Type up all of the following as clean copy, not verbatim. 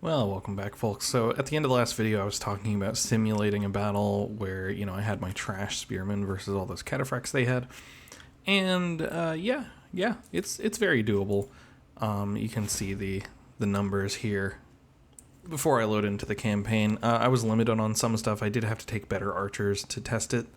Well, welcome back, folks. So at the end of the last video, I was talking about simulating a battle where, I had my trash spearmen versus all those cataphracts they had. And, yeah, it's very doable. You can see the numbers here. Before I load into the campaign, I was limited on some stuff. I did have to take better archers to test it.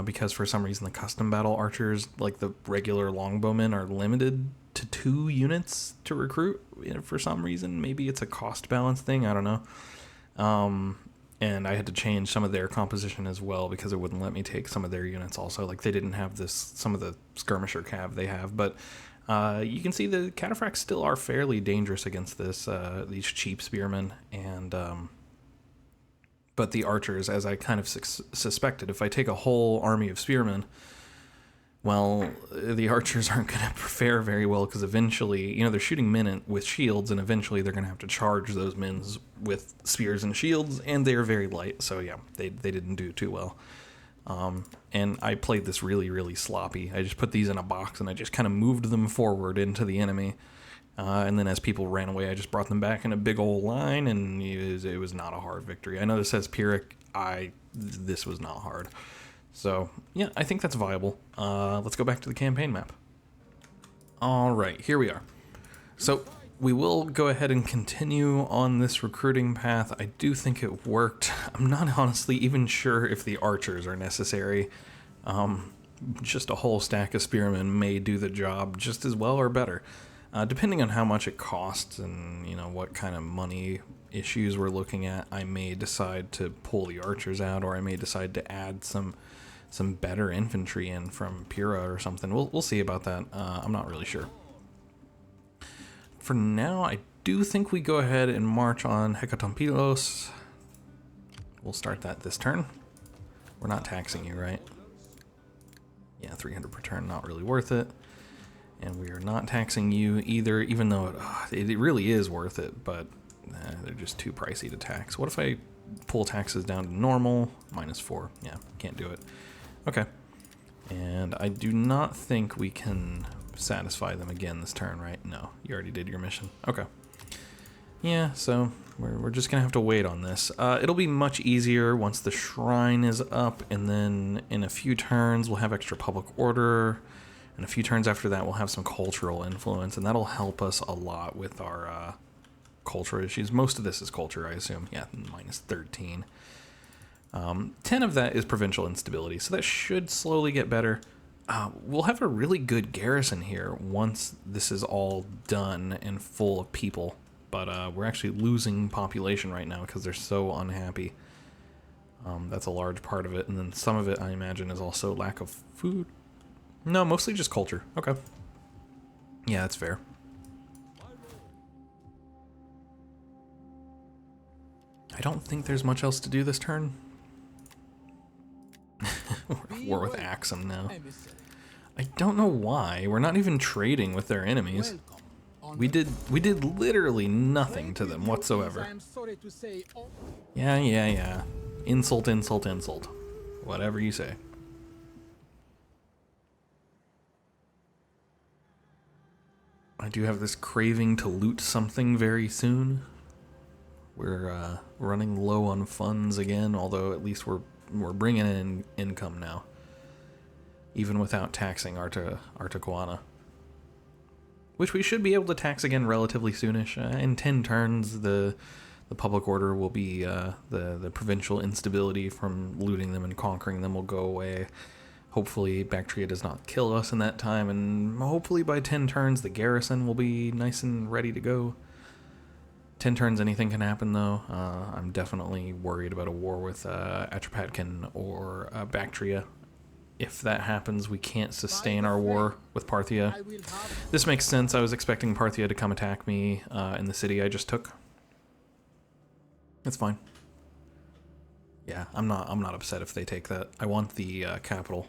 Because for some reason the custom battle archers, like the regular longbowmen, are limited to 2 units to recruit for some reason. Maybe it's a cost balance thing, I don't know. And I had to change some of their composition as well because it wouldn't let me take some of their units also. Like they didn't have some of the skirmisher cav they have, but you can see the cataphracts still are fairly dangerous against these cheap spearmen, and but the archers, as I kind of suspected, if I take a whole army of spearmen, well, the archers aren't going to fare very well because eventually, they're shooting men with shields, and eventually they're going to have to charge those men with spears and shields, and they're very light, so yeah, they didn't do too well. And I played this really, really sloppy. I just put these in a box, and I just kind of moved them forward into the enemy. And then as people ran away, I just brought them back in a big old line, and it was not a hard victory. I know this says Pyrrhic. This was not hard. So, yeah, I think that's viable. Let's go back to the campaign map. Alright, here we are. So, we will go ahead and continue on this recruiting path. I do think it worked. I'm not honestly even sure if the archers are necessary. Just a whole stack of spearmen may do the job just as well or better. Depending on how much it costs and, what kind of money issues we're looking at, I may decide to pull the archers out, or I may decide to add some better infantry in from Impera or something. We'll see about that. I'm not really sure. For now, I do think we go ahead and march on Hekatompylos. We'll start that this turn. We're not taxing you, right? Yeah, 300 per turn, not really worth it. And we are not taxing you either, even though it really is worth it, but they're just too pricey to tax. What if I pull taxes down to normal? -4. Yeah, can't do it. Okay. And I do not think we can satisfy them again this turn, right? No, you already did your mission. Okay. Yeah, so we're just going to have to wait on this. It'll be much easier once the shrine is up, and then in a few turns we'll have extra public order. And a few turns after that, we'll have some cultural influence, and that'll help us a lot with our culture issues. Most of this is culture, I assume. Yeah, -13. 10 of that is provincial instability, so that should slowly get better. We'll have a really good garrison here once this is all done and full of people, but we're actually losing population right now because they're so unhappy. That's a large part of it, and then some of it, I imagine, is also lack of food. No, mostly just culture. Okay. Yeah, that's fair. I don't think there's much else to do this turn. We're at war with Axum now. I don't know why. We're not even trading with their enemies. We did literally nothing to them whatsoever. Yeah. Insult, insult, insult. Whatever you say. I do have this craving to loot something very soon. We're running low on funds again, although at least we're bringing in income now, even without taxing Artaquana, which we should be able to tax again relatively soonish. In 10 turns, the public order will be the provincial instability from looting them and conquering them will go away. Hopefully Bactria does not kill us in that time, and hopefully by 10 turns the garrison will be nice and ready to go. 10 turns anything can happen though. I'm definitely worried about a war with Atropatkin or Bactria. If that happens, we can't sustain our war with Parthia. This makes sense. I was expecting Parthia to come attack me in the city I just took. It's fine. Yeah, I'm not upset if they take that. I want the capital.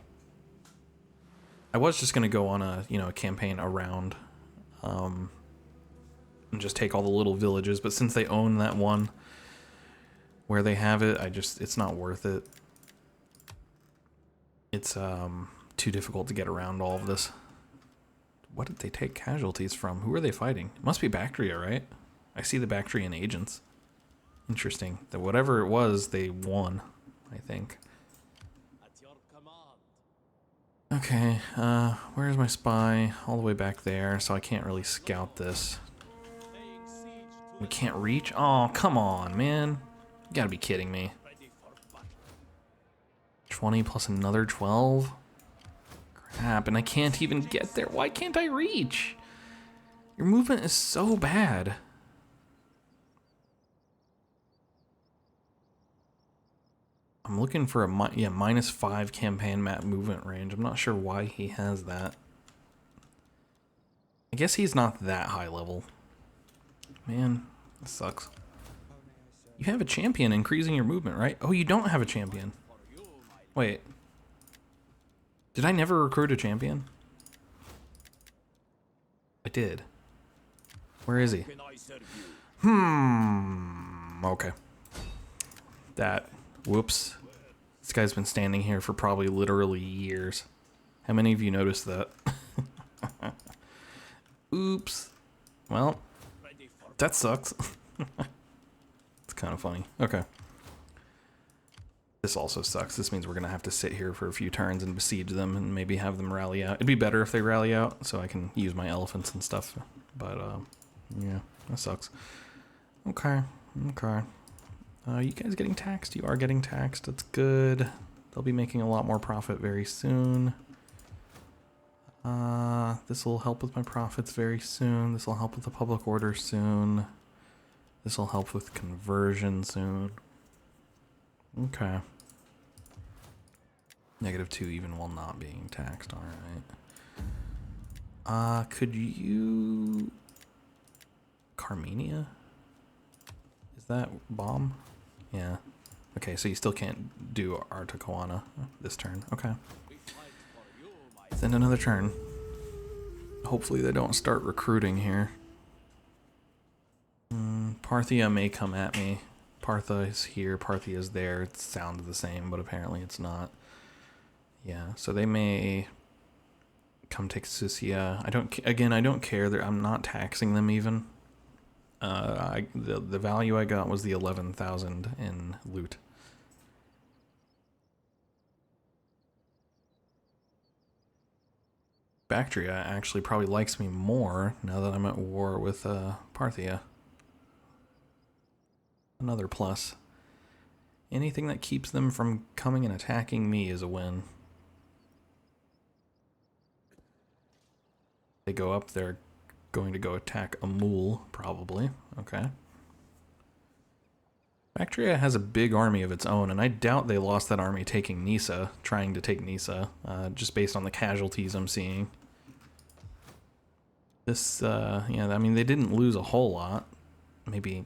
I was just gonna go on a campaign around and just take all the little villages, but since they own that one where they have it, it's not worth it. It's too difficult to get around all of this. What did they take casualties from? Who are they fighting? It must be Bactria, right? I see the Bactrian agents. Interesting. That whatever it was, they won, I think. Okay, where's my spy? All the way back there, so I can't really scout this. We can't reach? Oh, come on, man. You gotta be kidding me. 20 plus another 12? Crap, and I can't even get there. Why can't I reach? Your movement is so bad. I'm looking for a -5 campaign map movement range. I'm not sure why he has that. I guess he's not that high level. Man, this sucks. You have a champion increasing your movement, right? Oh, you don't have a champion. Wait. Did I never recruit a champion? I did. Where is he? Okay. Whoops. This guy's been standing here for probably literally years. How many of you noticed that? Oops. Well, that sucks. It's kind of funny. Okay. This also sucks. This means we're going to have to sit here for a few turns and besiege them and maybe have them rally out. It'd be better if they rally out so I can use my elephants and stuff. But, yeah, that sucks. Okay. Okay. You guys getting taxed? You are getting taxed. That's good. They'll be making a lot more profit very soon. This will help with my profits very soon. This will help with the public order soon. This will help with conversion soon. Okay. -2 even while not being taxed. Alright. Could you... Carmenia? Is that bomb? Yeah. Okay, so you still can't do Artacoana this turn. Okay. Then another turn. Hopefully they don't start recruiting here. Parthia may come at me. Partha is here, Parthia is there. It sounds the same, but apparently it's not. Yeah, so they may come take Susia. I don't care. I'm not taxing them even. The value I got was the 11,000 in loot. Bactria actually probably likes me more now that I'm at war with Parthia. Another plus. Anything that keeps them from coming and attacking me is a win. They go up, they're going to go attack Amul, probably. Okay. Bactria has a big army of its own, and I doubt they lost that army taking Nisa, trying to take Nisa, just based on the casualties I'm seeing. This, yeah, I mean, they didn't lose a whole lot. Maybe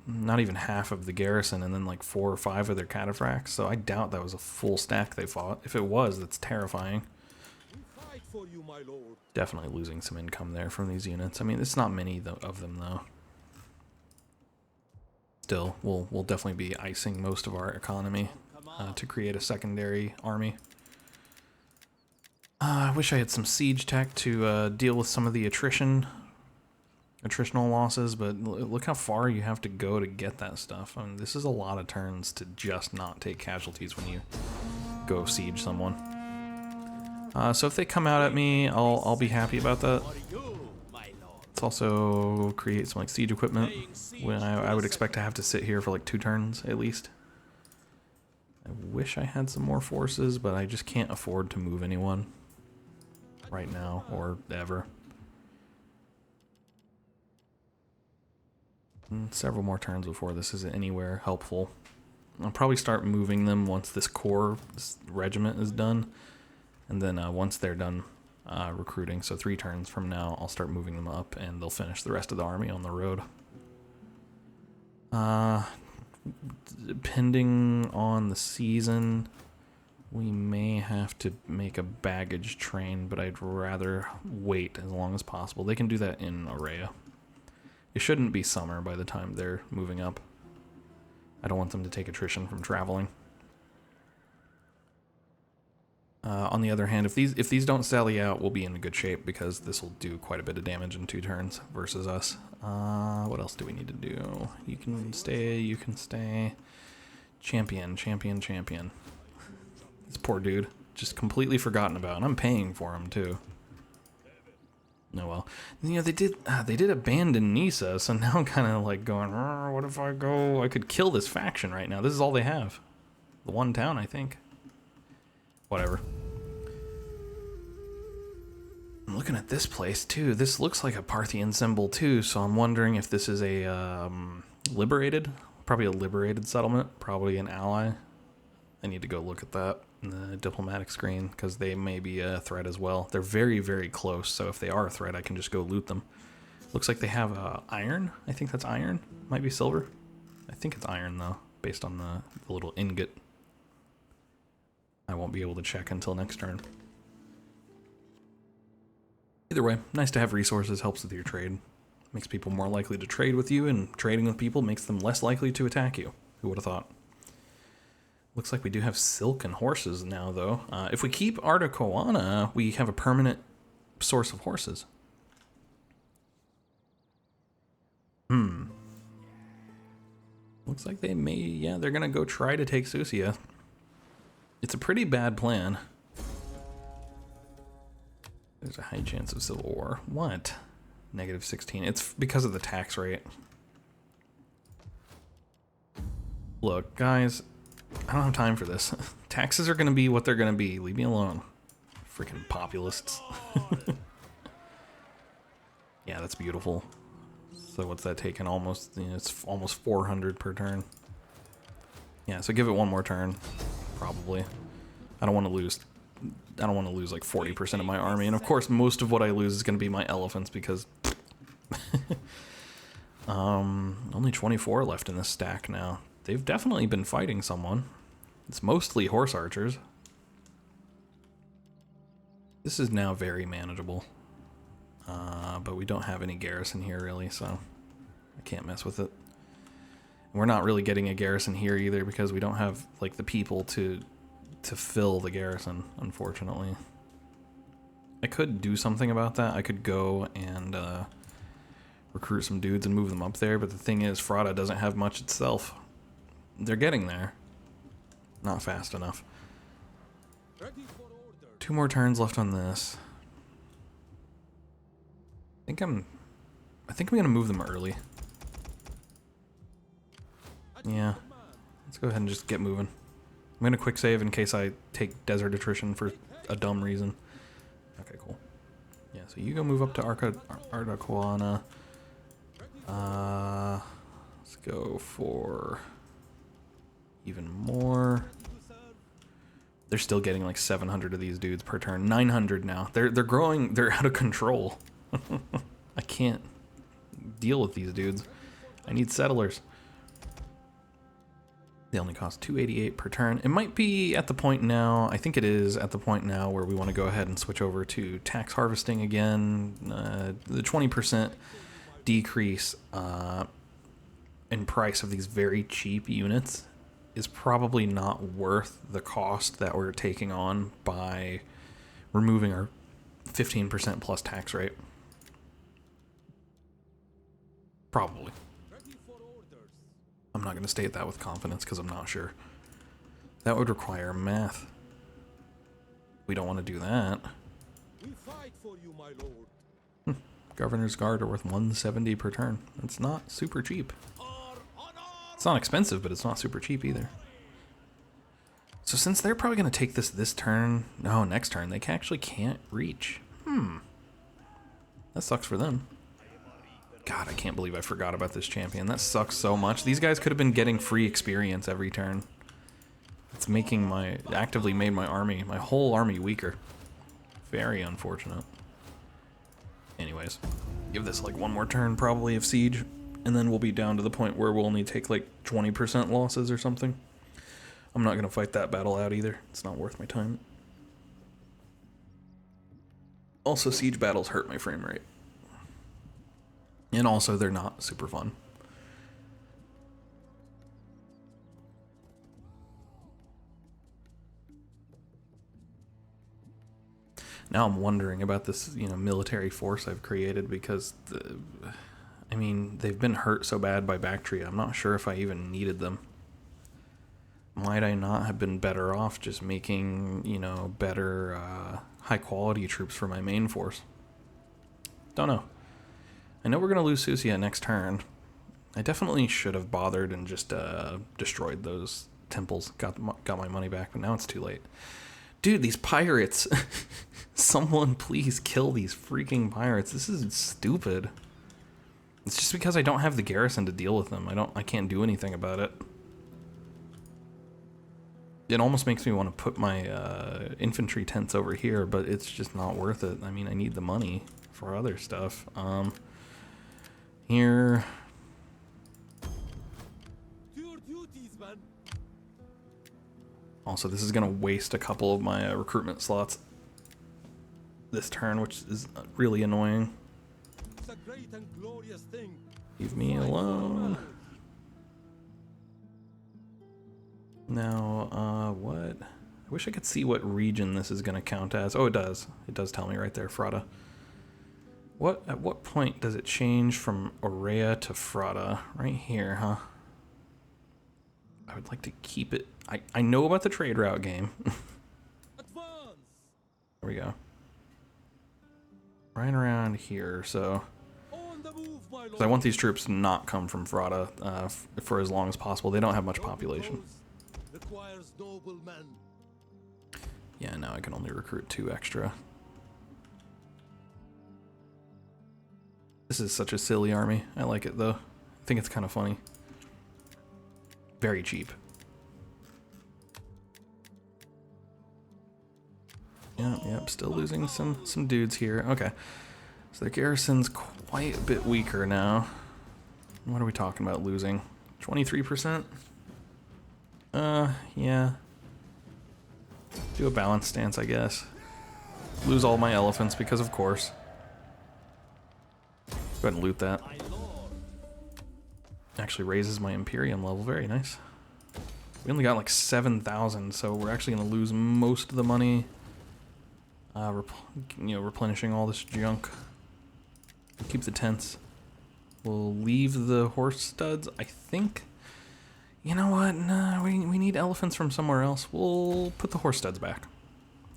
not even half of the garrison, and then like 4 or 5 of their cataphracts, so I doubt that was a full stack they fought. If it was, that's terrifying. Definitely losing some income there from these units. I mean, it's not many of them, though. Still, we'll definitely be icing most of our economy to create a secondary army. I wish I had some siege tech to deal with some of the attritional losses, but look how far you have to go to get that stuff. I mean, this is a lot of turns to just not take casualties when you go siege someone. So if they come out at me, I'll be happy about that. Let's also create some like siege equipment. When I would expect to have to sit here for like 2 turns at least. I wish I had some more forces, but I just can't afford to move anyone right now or ever. Several more turns before this is anywhere helpful. I'll probably start moving them once this core regiment is done. And then once they're done recruiting, so 3 turns from now, I'll start moving them up, and they'll finish the rest of the army on the road. Depending on the season, we may have to make a baggage train, but I'd rather wait as long as possible. They can do that in Aurea. It shouldn't be summer by the time they're moving up. I don't want them to take attrition from traveling. On the other hand, if these don't sally out, we'll be in good shape because this will do quite a bit of damage in 2 turns versus us. What else do we need to do? You can stay, you can stay. Champion, champion, champion. This poor dude, just completely forgotten about, and I'm paying for him too. Oh well. You know, they did abandon Nisa, so now I'm kind of like going, what if I go? I could kill this faction right now. This is all they have. The one town, I think. Whatever. I'm looking at this place too. This looks like a Parthian symbol too, so I'm wondering if this is a liberated, probably a liberated settlement, probably an ally. I need to go look at that in the diplomatic screen because they may be a threat as well. They're very, very close, so if they are a threat, I can just go loot them. Looks like they have iron. I think that's iron. Might be silver. I think it's iron though, based on the little ingot. I won't be able to check until next turn. Either way, nice to have resources, helps with your trade. Makes people more likely to trade with you, and trading with people makes them less likely to attack you. Who would have thought? Looks like we do have silk and horses now, though. If we keep Artacoana, we have a permanent source of horses. Looks like they may, yeah, they're gonna go try to take Susia. It's a pretty bad plan. There's a high chance of civil war. What? Negative 16. It's because of the tax rate. Look, guys, I don't have time for this. Taxes are going to be what they're going to be. Leave me alone. Freaking populists. Yeah, that's beautiful. So what's that taking? Almost, you know, it's almost 400 per turn. Yeah, so give it one more turn. Probably. I don't want to lose like 40% of my army, and of course most of what I lose is going to be my elephants because only 24 left in this stack now. They've definitely been fighting someone. It's mostly horse archers. This is now very manageable, but we don't have any garrison here really, so I can't mess with it. We're not really getting a garrison here either because we don't have like the people to fill the garrison, unfortunately. I could do something about that. I could go and recruit some dudes and move them up there, but the thing is, Frada doesn't have much itself. They're getting there. Not fast enough. 2 more turns left on this. I think I'm gonna move them early. Yeah. Let's go ahead and just get moving. I'm gonna quick save in case I take desert attrition for a dumb reason. Okay, cool. Yeah, so you go move up to Artacoana. Let's go for even more. They're still getting like 700 of these dudes per turn. 900 now. They're growing. They're out of control. I can't deal with these dudes. I need settlers. They only cost 288 per turn. It might be at the point now, I think it is at the point now where we want to go ahead and switch over to tax harvesting again. The 20% decrease in price of these very cheap units is probably not worth the cost that we're taking on by removing our 15% plus tax rate. Probably. I'm not going to state that with confidence because I'm not sure. That would require math. We don't want to do that. We fight for you, my lord. Governor's Guard are worth 170 per turn. That's not super cheap. It's not expensive, but it's not super cheap either. So since they're probably going to take this turn, no, next turn, they actually can't reach. That sucks for them. God, I can't believe I forgot about this champion. That sucks so much. These guys could have been getting free experience every turn. It's making actively made my whole army weaker. Very unfortunate. Anyways, give this like one more turn probably of siege, and then we'll be down to the point where we'll only take like 20% losses or something. I'm not going to fight that battle out either. It's not worth my time. Also, siege battles hurt my frame rate. And also, they're not super fun. Now I'm wondering about this, military force I've created because, I mean, they've been hurt so bad by Bactria. I'm not sure if I even needed them. Might I not have been better off just making, better, high-quality troops for my main force? Don't know. I know we're going to lose Susia next turn. I definitely should have bothered and just destroyed those temples. Got my money back, but now it's too late. Dude, these pirates. Someone please kill these freaking pirates. This is stupid. It's just because I don't have the garrison to deal with them. I can't do anything about it. It almost makes me want to put my infantry tents over here, but it's just not worth it. I mean, I need the money for other stuff. Here. Also, this is going to waste a couple of my recruitment slots this turn, which is really annoying. It's a great and glorious thing. Leave me alone. Now, what? I wish I could see what region this is going to count as. Oh, it does. It does tell me right there, Frada. At what point does it change from Aurea to Frada? Right here, huh? I would like to keep it. I know about the trade route game. Advance. There we go. Right around here, so. On the move, my lord. I want these troops to not come from Frada for as long as possible. They don't have much population. Requires noble men. Yeah, now I can only recruit 2 extra. This is such a silly army. I like it though. I think it's kind of funny. Very cheap. Yep, still losing some dudes here. Okay. So the garrison's quite a bit weaker now. What are we talking about losing? 23%? Yeah. Do a balanced stance, I guess. Lose all my elephants because of course. Go ahead and loot that. Actually raises my Imperium level. Very nice. We only got like 7,000, so we're actually going to lose most of the money. Replenishing all this junk. We'll keep the tents. We'll leave the horse studs, I think. You know what? Nah, we need elephants from somewhere else. We'll put the horse studs back.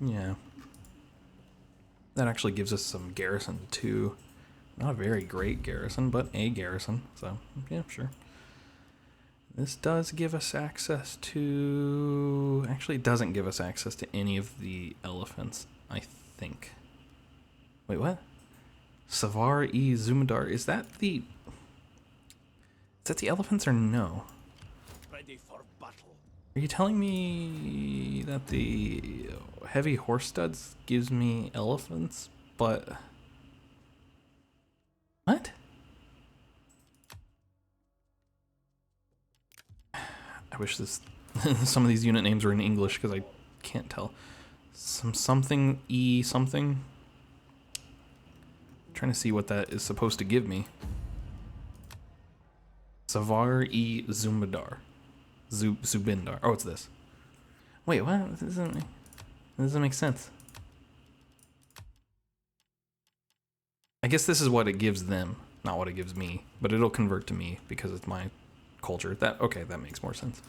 Yeah. That actually gives us some garrison, too. Not a very great garrison, but a garrison. So, yeah, sure. This does give us access to... Actually, it doesn't give us access to any of the elephants, I think. Wait, what? Savar-e Zumadar. Is that the elephants or no? Ready for battle. Are you telling me that the heavy horse studs gives me elephants, but... What? I wish some of these unit names were in English because I can't tell. Something E something. I'm trying to see what that is supposed to give me. Savar-e Zumadar. Zubindar. Oh, it's this. Wait, what? This doesn't make sense. I guess this is what it gives them, not what it gives me. But it'll convert to me because it's my culture. Okay, that makes more sense.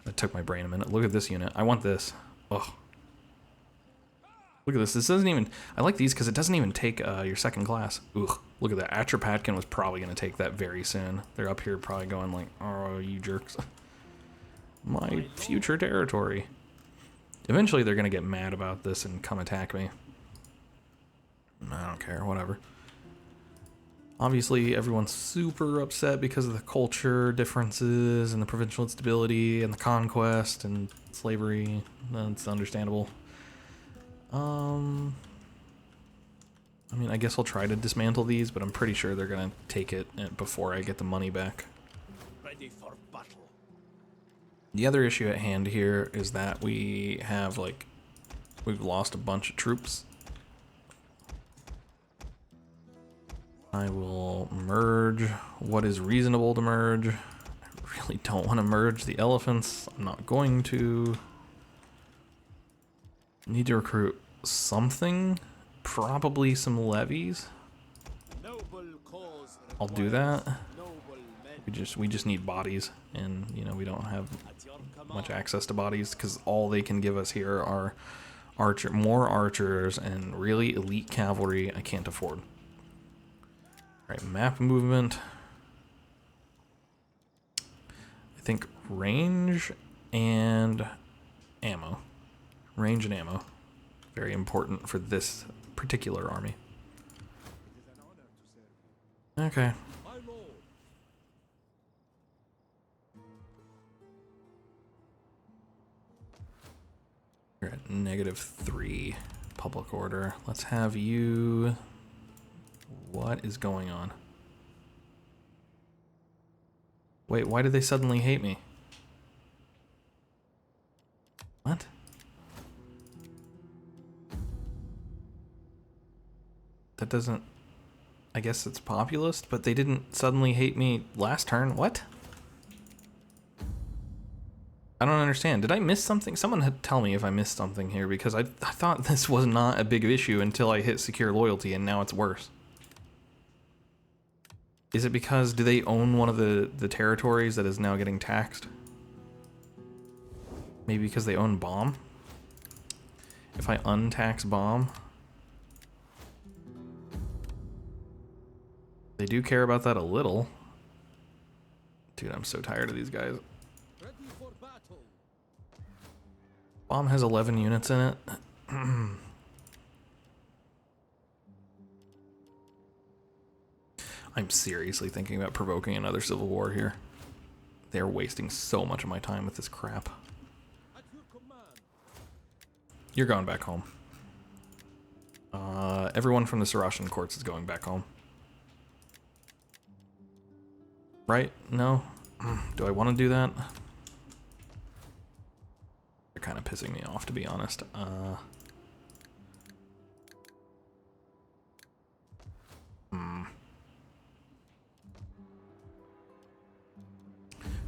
That took my brain a minute. Look at this unit. I want this. Oh. Look at this. This doesn't even... I like these because it doesn't even take your second class. Ugh. Look at that. Atropatkin was probably going to take that very soon. They're up here probably going like, oh, you jerks. My future territory. Eventually they're going to get mad about this and come attack me. I don't care. Whatever. Obviously, everyone's super upset because of the culture differences and the provincial instability and the conquest and slavery. That's understandable. I mean, I guess I'll try to dismantle these, but I'm pretty sure they're gonna take it before I get the money back. Ready for battle. The other issue at hand here is that we've lost a bunch of troops. I will merge what is reasonable to merge. I really don't want to merge the elephants. I'm not going to. Need to recruit something. Probably some levies. Noble cause I'll do that. noble men. We just need bodies, and you know we don't have At your command. much access to bodies because all they can give us here are more archers and really elite cavalry. I can't afford. All right, map movement. I think range and ammo. Range and ammo. Very important for this particular army. It is an honor to serve Okay. you. My lord. You're at -3 public order. Let's have you... What is going on? Wait, why did they suddenly hate me? What? That doesn't... I guess it's populist, but they didn't suddenly hate me last turn. What? I don't understand. Did I miss something? Someone had tell me if I missed something here, because I thought this was not a big issue until I hit secure loyalty, and now it's worse. Is it because, do they own one of the territories that is now getting taxed? Maybe because they own bomb? If I untax bomb... They do care about that a little. Dude, I'm so tired of these guys. Ready for battle. Bomb has 11 units in it. I'm seriously thinking about provoking another civil war here. They're wasting so much of my time with this crap. At your command. You're going back home. Everyone from the Saracen courts is going back home. Right? No? Do I want to do that? They're kind of pissing me off, to be honest.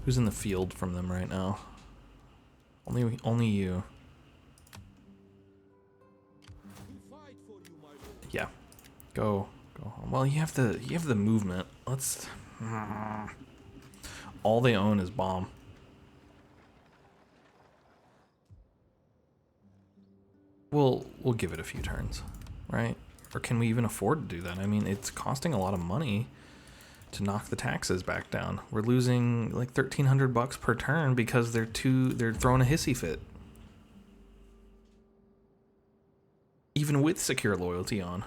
Who's in the field from them right now? Only you. We fight for you, my lord. Yeah. Go home. Well, you have the movement. Let's... All they own is bomb. We'll give it a few turns, right? Or can we even afford to do that? I mean, it's costing a lot of money to knock the taxes back down. We're losing like $1,300 per turn because they're throwing a hissy fit. Even with secure loyalty on.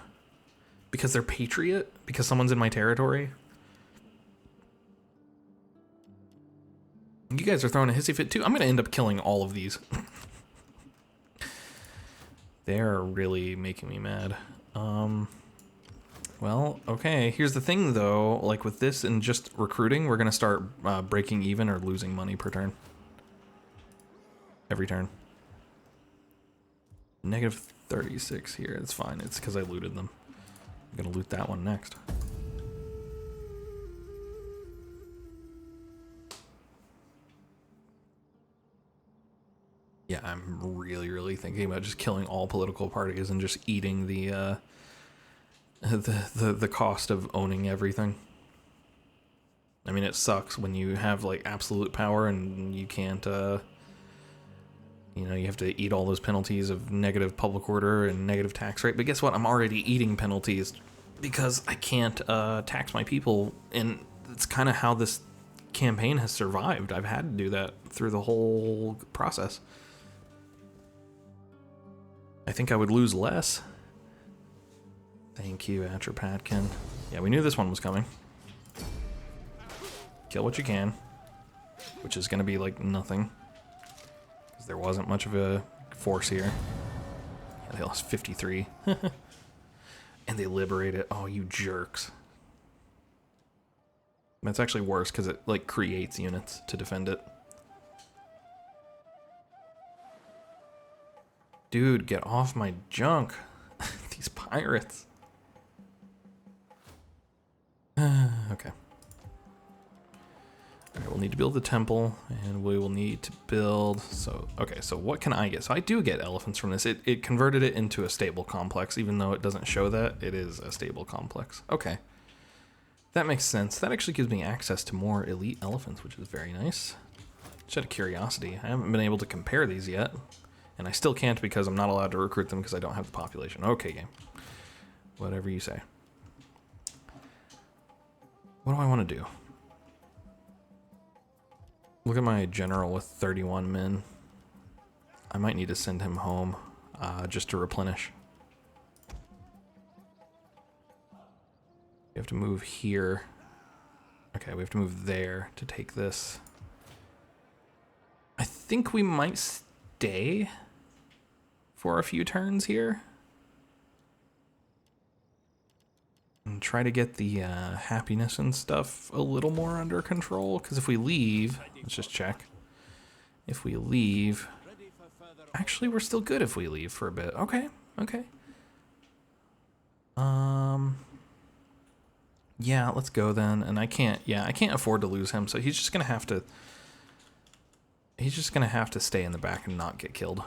Because they're patriot? Because someone's in my territory? You guys are throwing a hissy fit too. I'm going to end up killing all of these. They're really making me mad. Well, okay. Here's the thing, though. Like, with this and just recruiting, we're going to start breaking even or losing money per turn. Every turn. -36 here. It's fine. It's because I looted them. I'm going to loot that one next. Yeah, I'm really thinking about just killing all political parties and just eating the cost of owning everything. I mean, it sucks when you have like absolute power and you can't, you know, you have to eat all those penalties of negative public order and negative tax rate. But guess what? I'm already eating penalties because I can't tax my people, and it's kind of how this campaign has survived. I've had to do that through the whole process. I think I would lose less. Thank you, Atropatkin. Yeah, we knew this one was coming. Kill what you can. Which is going to be like nothing. Because there wasn't much of a force here. Yeah, they lost 53. And they liberate it. Oh, you jerks. That's actually worse because it like creates units to defend it. Dude, get off my junk. These pirates. Okay. Okay, we'll need to build the temple, and we will need to build... So, okay, so what can I get? So I do get elephants from this. It converted it into a stable complex, even though it doesn't show that. It is a stable complex. Okay. That makes sense. That actually gives me access to more elite elephants, which is very nice. Just out of curiosity, I haven't been able to compare these yet. And I still can't because I'm not allowed to recruit them because I don't have the population. Okay, game. Whatever you say. What do I want to do? Look at my general with 31 men. I might need to send him home just to replenish. We have to move here. Okay, we have to move there to take this. I think we might stay for a few turns here. And try to get the happiness and stuff a little more under control. Because if we leave, let's just check. If we leave, actually we're still good if we leave for a bit. Okay, okay. Yeah, let's go then. And I can't afford to lose him, so he's just gonna have to stay in the back and not get killed.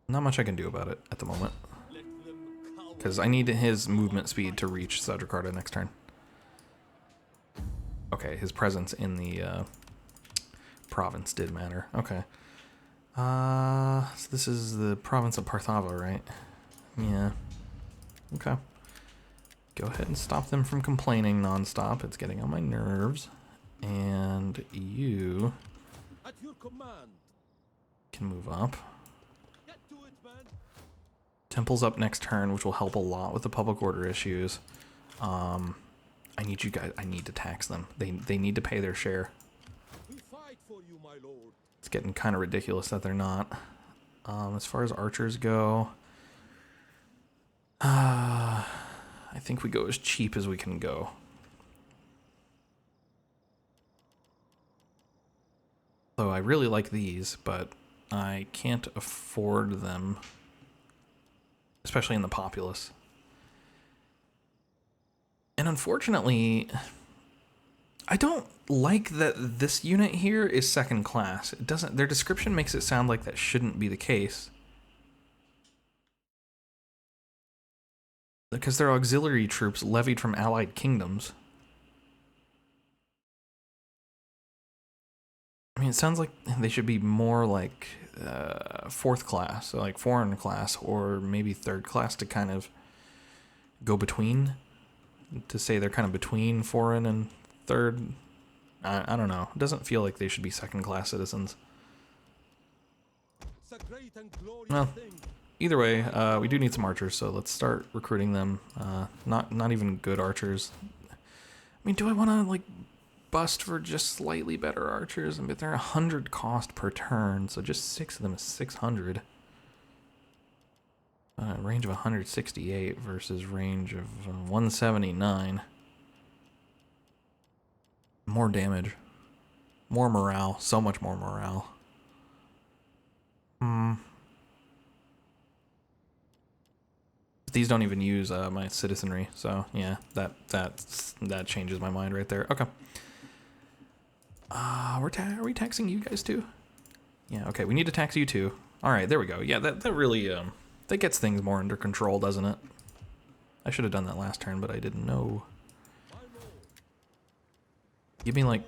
Not much I can do about it at the moment. Because I need his movement speed to reach Sadrakarta next turn. Okay, his presence in the province did matter. Okay. So this is the province of Parthava, right? Yeah. Okay. Go ahead and stop them from complaining nonstop. It's getting on my nerves. And you At your command. can move up. Get to it, man. Temple's up next turn, which will help a lot with the public order issues. I need you guys. I need to tax them. They need to pay their share. We fight for you, my lord. It's getting kind of ridiculous that they're not. As far as archers go, I think we go as cheap as we can go. So I really like these, but I can't afford them, especially in the populace. And unfortunately, I don't like that this unit here is second class. It doesn't. Their description makes it sound like that shouldn't be the case. Because they're auxiliary troops levied from allied kingdoms. I mean, it sounds like they should be more like fourth class, so like foreign class, or maybe third class to kind of go between. To say they're kind of between foreign and third. I don't know. It doesn't feel like they should be second class citizens. It's a great and glorious Well, thing. either way, we do need some archers, so let's start recruiting them. Not even good archers. I mean, do I want to like bust for just slightly better archers? But they're 100 cost per turn, so just 6 of them is 600. Range of 168 versus range of 179. More damage. More morale. So much more morale. These don't even use my citizenry, so yeah, that changes my mind right there. Okay. Are we taxing you guys too? Yeah, okay, we need to tax you too. Alright, there we go. Yeah, that really that gets things more under control, doesn't it? I should have done that last turn, but I didn't know. Give me like...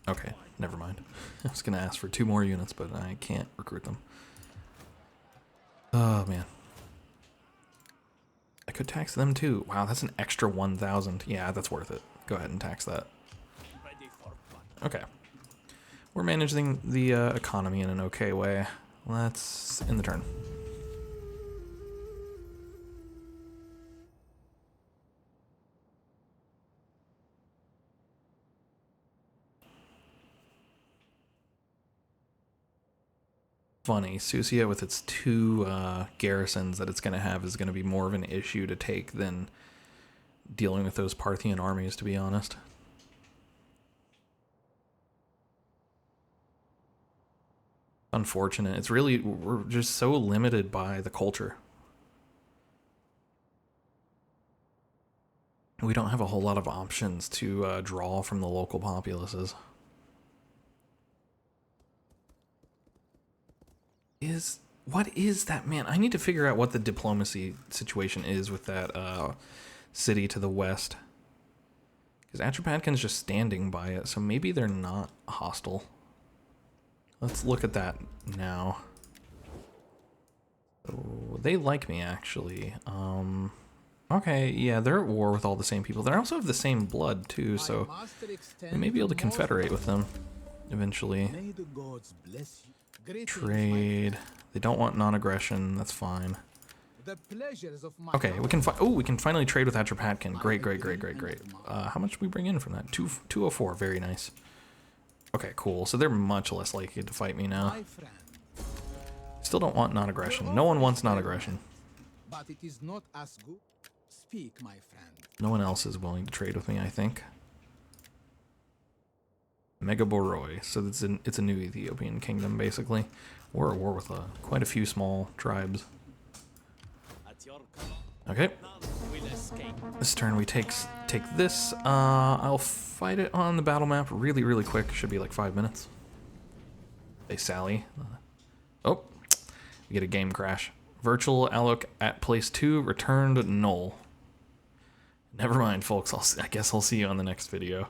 Okay, never mind. I was gonna ask for 2 more units, but I can't recruit them. Oh, man. I could tax them too. Wow, that's an extra 1,000. Yeah, that's worth it. Go ahead and tax that. Okay. We're managing the economy in an okay way. Let's end the turn. Funny, Susia with its 2 garrisons that it's going to have is going to be more of an issue to take than dealing with those Parthian armies, to be honest. Unfortunate. It's really, we're just so limited by the culture. we don't have a whole lot of options to draw from the local populaces. What is that, man? I need to figure out what the diplomacy situation is with that city to the west. Because Atropatkin's just standing by it, so maybe they're not hostile. Let's look at that now. Oh, they like me, actually. Okay, yeah, they're at war with all the same people. They also have the same blood, too, so we may be able to confederate with them eventually. Trade. They don't want non-aggression. That's fine. Okay, we can finally trade with Atropatkin. Great. How much do we bring in from that? 204. Very nice. Okay, cool. So they're much less likely to fight me now. Still don't want non-aggression. No one wants non-aggression. But it is not as good. Speak, my friend. No one else is willing to trade with me, I think. Megaboroi. So it's a new Ethiopian kingdom, basically. We're at war with quite a few small tribes. Okay. This turn we take this. I'll fight it on the battle map really quick. Should be like 5 minutes. They sally. Oh, we get a game crash. Virtual alloc at place 2 returned null. Never mind, folks. I guess I'll see you on the next video.